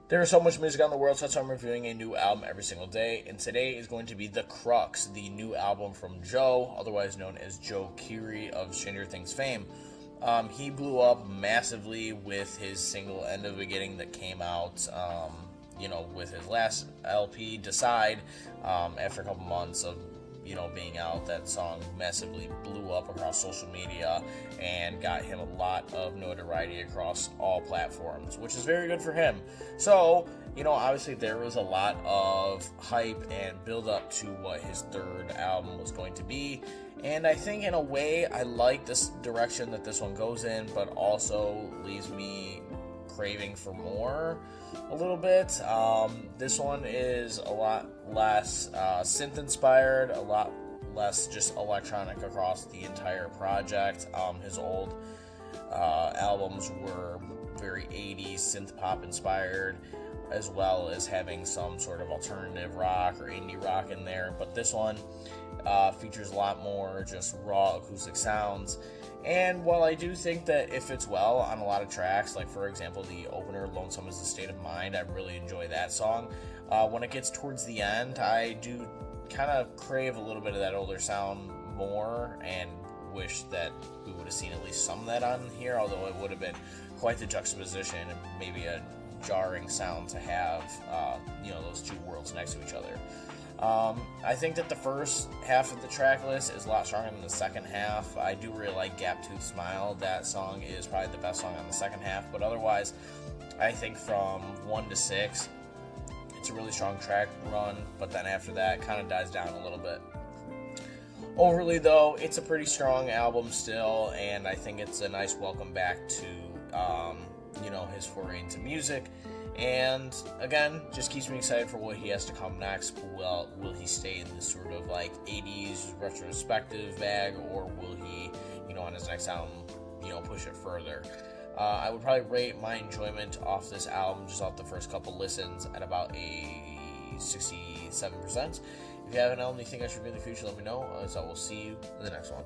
There is so much music on the world, so that's why I'm reviewing a new album every single day. And today is going to be The Crux, the new album from Joe, otherwise known as Joe Keery of Stranger Things fame. He blew up massively with his single End of the Beginning that came out, with his last LP, Decide, after a couple months of being out. That song massively blew up across social media and got him a lot of notoriety across all platforms, which is very good for him. So, obviously there was a lot of hype and build up to what his third album was going to be. And I think in a way I like this direction that this one goes in, but also leaves me craving for more a little bit. This one is a lot less synth inspired, a lot less just electronic across the entire project. His old albums were very 80s synth pop inspired, as well as having some sort of alternative rock or indie rock in there, but this one features a lot more just raw acoustic sounds. And while I do think that it fits well on a lot of tracks, like for example the opener, Lonesome is the State of Mind, I really enjoy that song. When it gets towards the end, I do kind of crave a little bit of that older sound more, and wish that we would have seen at least some of that on here, although it would have been quite the juxtaposition and maybe a jarring sound to have, those two worlds next to each other. I think that the first half of the track list is a lot stronger than the second half. I do really like Gap Tooth Smile. That song is probably the best song on the second half, but otherwise, I think from 1 to 6, it's a really strong track run, but then after that, it kind of dies down a little bit. Overly, though, it's a pretty strong album still, and I think it's a nice welcome back to, his foray into music. And again, just keeps me excited for what he has to come next. Will he stay in this sort of like 80s retrospective bag, or will he, on his next album, push it further? I would probably rate my enjoyment off this album, just off the first couple listens, at about a 67%. If you have an album you think I should review in the future, let me know. As I will see you in the next one.